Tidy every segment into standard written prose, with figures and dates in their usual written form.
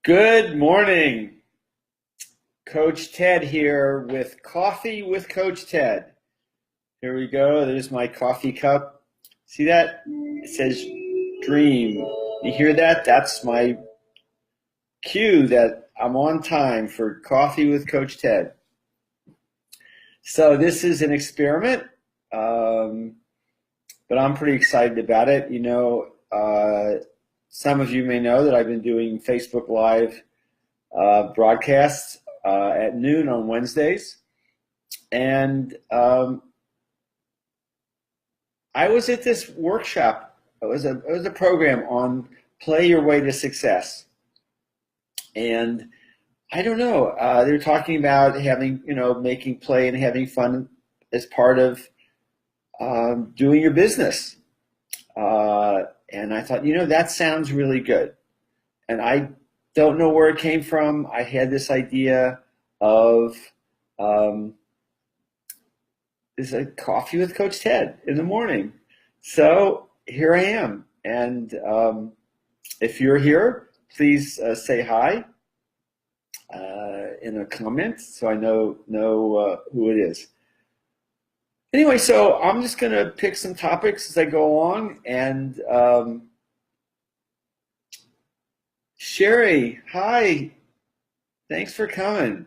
Good morning. Coach Ted here with Coffee with Coach Ted. Here we go. There's my coffee cup. See that? It says dream. You hear that? That's my cue that I'm on time for Coffee with Coach Ted. So this is an experiment, but I'm pretty excited about it. Some of you may know that I've been doing Facebook Live broadcasts at noon on Wednesdays. And I was at this workshop. It was a program on Play Your Way to Success. And I don't know, they're talking about having, making play and having fun as part of doing your business. And I thought, that sounds really good. And I don't know where it came from. I had this idea of this a coffee with Coach Ted in the morning. So here I am. And if you're here, please say hi in a comment so I know who it is. Anyway, so I'm just going to pick some topics as I go along. And Sherry, hi. Thanks for coming.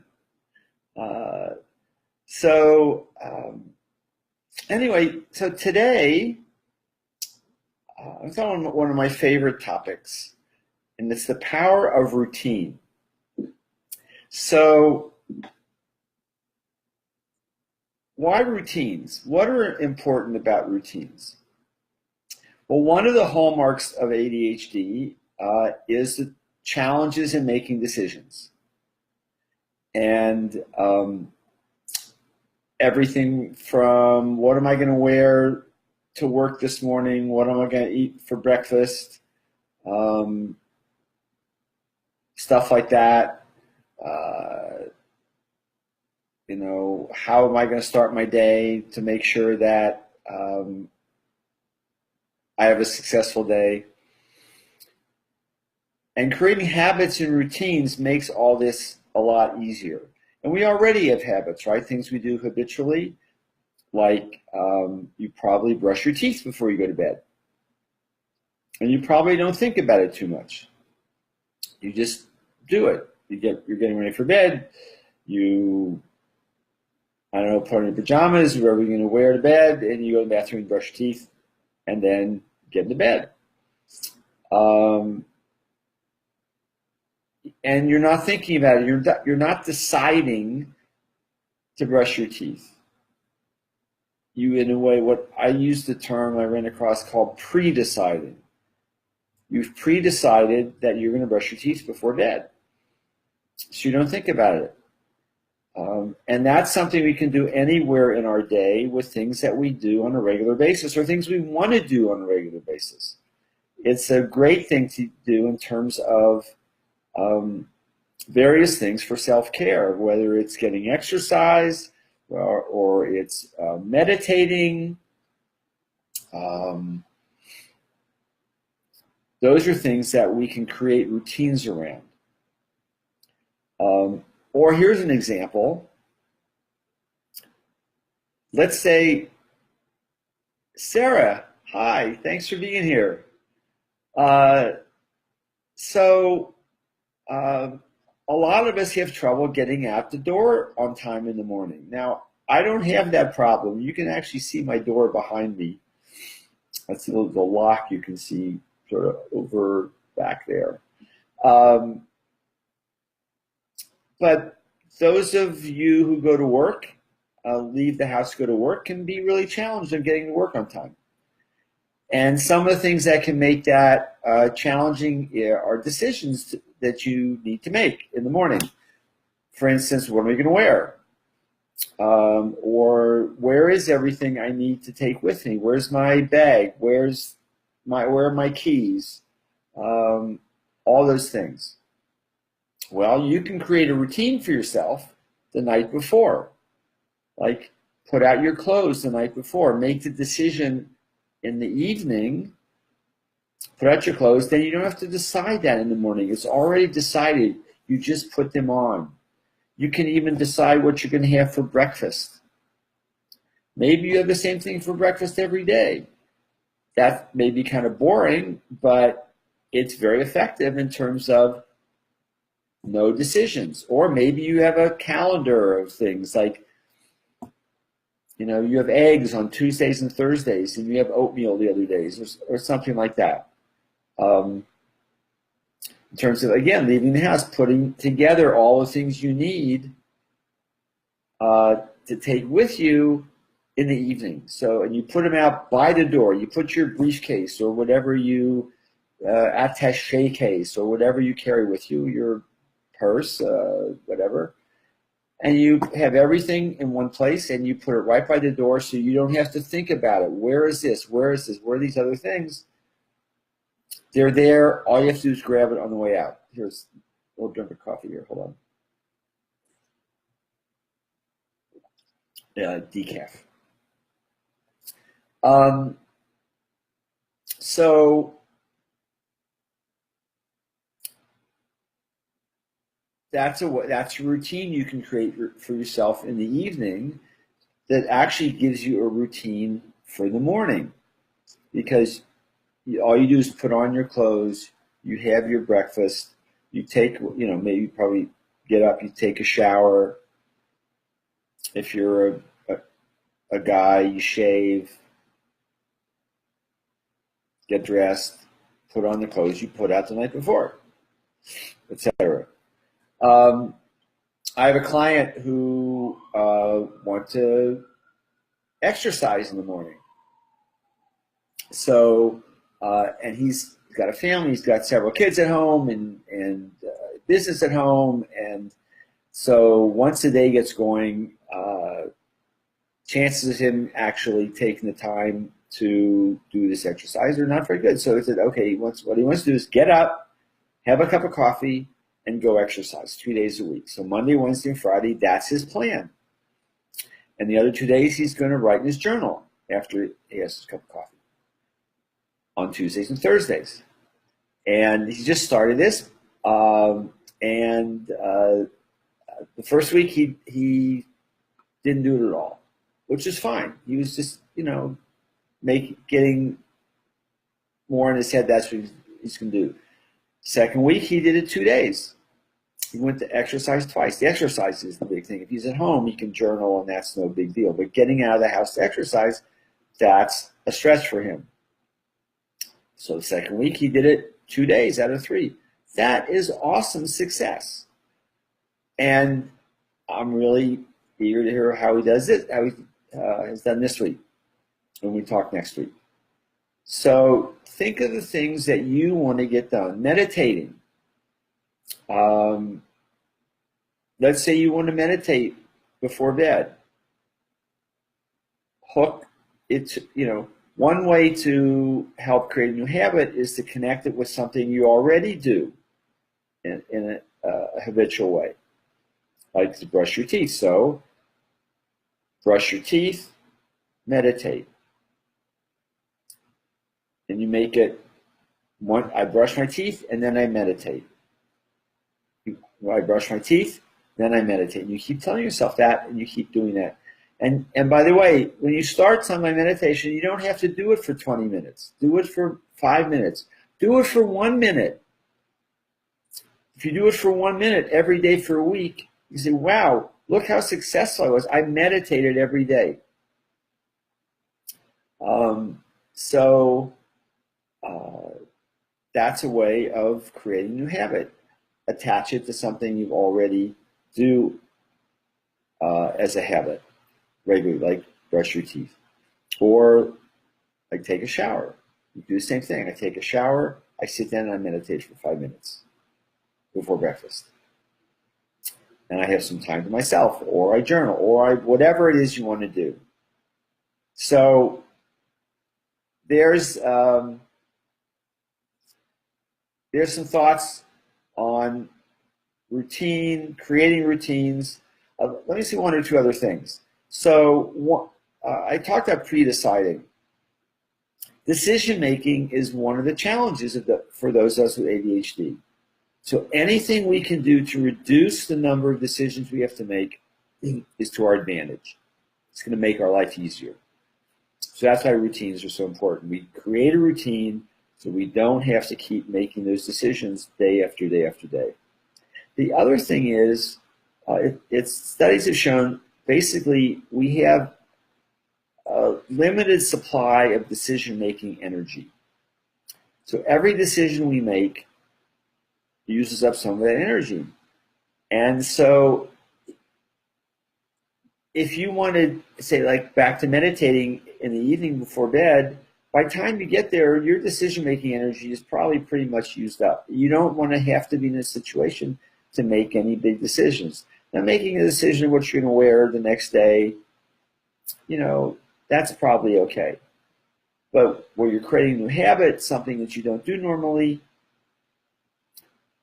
Anyway, so today, I'm on one of my favorite topics, and it's the power of routine. So, why routines? What are important about routines? Well, one of the hallmarks of ADHD is the challenges in making decisions. And everything from what am I going to wear to work this morning, what am I going to eat for breakfast, stuff like that. How am I going to start my day to make sure that I have a successful day? And creating habits and routines makes all this a lot easier. And we already have habits, right? Things we do habitually, like you probably brush your teeth before you go to bed. And you probably don't think about it too much. You just do it. You're getting ready for bed. Put on your pajamas, whatever you're going to wear to bed, and you go to the bathroom and brush your teeth, and then get into bed. And you're not thinking about it. You're not deciding to brush your teeth. You, in a way, what I use the term I ran across called pre-deciding. You've pre-decided that you're going to brush your teeth before bed. So you don't think about it. And that's something we can do anywhere in our day with things that we do on a regular basis or things we want to do on a regular basis. It's a great thing to do in terms of various things for self-care, whether it's getting exercise or it's meditating. Those are things that we can create routines around. Or here's an example. Let's say, Sarah, hi, thanks for being here. A lot of us have trouble getting out the door on time in the morning. Now, I don't have that problem. You can actually see my door behind me. That's the lock you can see sort of over back there. But those of you who go to work, leave the house to go to work, can be really challenged in getting to work on time. And some of the things that can make that challenging are decisions that you need to make in the morning. For instance, what am I going to wear? Or where is everything I need to take with me? Where's my bag? Where are my keys? All those things. Well, you can create a routine for yourself the night before. Like, put out your clothes the night before. Make the decision in the evening put out your clothes, then you don't have to decide that in the morning. It's already decided. You just put them on. You can even decide what you're going to have for breakfast. Maybe you have the same thing for breakfast every day. That may be kind of boring, but it's very effective in terms of no decisions. Or maybe you have a calendar of things like, you have eggs on Tuesdays and Thursdays, and you have oatmeal the other days, or something like that. In terms of, again, leaving the house, putting together all the things you need to take with you in the evening. So, and you put them out by the door. You put your briefcase or whatever you, attaché case or whatever you carry with you, your purse, whatever. And you have everything in one place and you put it right by the door so you don't have to think about it. Where is this? Where is this? Where are these other things? They're there. All you have to do is grab it on the way out. Here's a little drink of coffee here. Hold on. Decaf. So that's a routine you can create for yourself in the evening that actually gives you a routine for the morning, because all you do is put on your clothes, you have your breakfast, you take, maybe probably get up, you take a shower. If you're a guy, you shave, get dressed, put on the clothes you put out the night before, etc. I have a client who wants to exercise in the morning. So, and he's got a family, he's got several kids at home and business at home. And so once the day gets going, chances of him actually taking the time to do this exercise are not very good. So he said, okay, what he wants to do is get up, have a cup of coffee, and go exercise 3 days a week. So Monday, Wednesday, and Friday, that's his plan. And the other 2 days, he's going to write in his journal after he has his cup of coffee on Tuesdays and Thursdays. And he just started this. The first week, he didn't do it at all, which is fine. He was just, getting more in his head. That's what he's going to do. Second week, he did it 2 days. He went to exercise twice. The exercise is the big thing. If he's at home, he can journal, and that's no big deal. But getting out of the house to exercise, that's a stretch for him. So the second week, he did it 2 days out of 3. That is awesome success. And I'm really eager to hear how he does it, how he has done this week when we talk next week. So think of the things that you want to get done. Meditating. Let's say you want to meditate before bed. Hook it, one way to help create a new habit is to connect it with something you already do in a habitual way, like to brush your teeth. So brush your teeth, meditate. And you make it I brush my teeth and then I meditate. I brush my teeth, then I meditate. And you keep telling yourself that, and you keep doing that. And by the way, when you start some meditation, you don't have to do it for 20 minutes. Do it for 5 minutes. Do it for 1 minute. If you do it for 1 minute every day for a week, you say, wow, look how successful I was. I meditated every day. That's a way of creating a new habit. Attach it to something you already do as a habit regularly, like brush your teeth, or like take a shower. You do the same thing. I take a shower, I sit down and I meditate for 5 minutes before breakfast. And I have some time to myself, or I journal, or whatever it is you want to do. So there's some thoughts on routine, creating routines. Let me see 1 or 2 other things. So I talked about pre-deciding. decision making is one of the challenges for those of us with ADHD. So anything we can do to reduce the number of decisions we have to make is to our advantage. It's going to make our life easier. So that's why routines are so important. We create a routine so we don't have to keep making those decisions day after day after day. The other thing is, studies have shown basically we have a limited supply of decision-making energy. So every decision we make uses up some of that energy. And so if you wanted to say, like, back to meditating in the evening before bed, by the time you get there, your decision-making energy is probably pretty much used up. You don't want to have to be in a situation to make any big decisions. Now, making a decision of what you're going to wear the next day, that's probably okay. But where you're creating new habits, something that you don't do normally,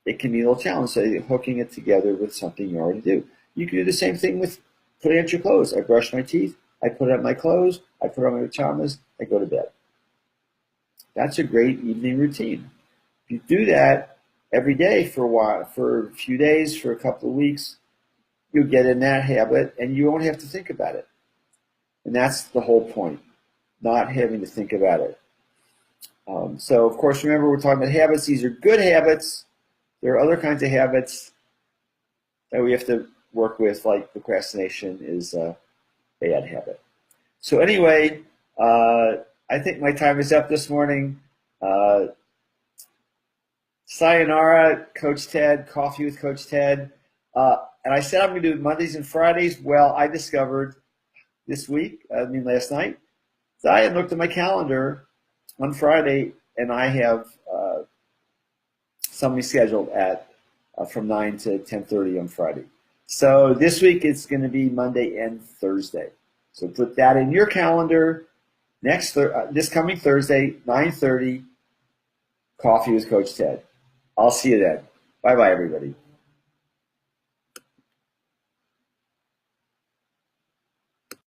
it can be a little challenge. So you're hooking it together with something you already do. You can do the same thing with putting on your clothes. I brush my teeth, I put on my clothes, I put on my pajamas, I go to bed. That's a great evening routine. If you do that every day for a while, for a few days, for a couple of weeks, you'll get in that habit and you won't have to think about it. And that's the whole point, not having to think about it. So, of course, remember, we're talking about habits. These are good habits. There are other kinds of habits that we have to work with, like procrastination is a bad habit. So anyway, I think my time is up this morning. Sayonara, Coach Ted, Coffee with Coach Ted. And I said I'm going to do Mondays and Fridays. Well, I discovered last night, that I had looked at my calendar on Friday, and I have something scheduled from 9 to 10:30 on Friday. So this week it's going to be Monday and Thursday. So put that in your calendar. This coming Thursday, 9:30, Coffee with Coach Ted. I'll see you then. Bye-bye, everybody.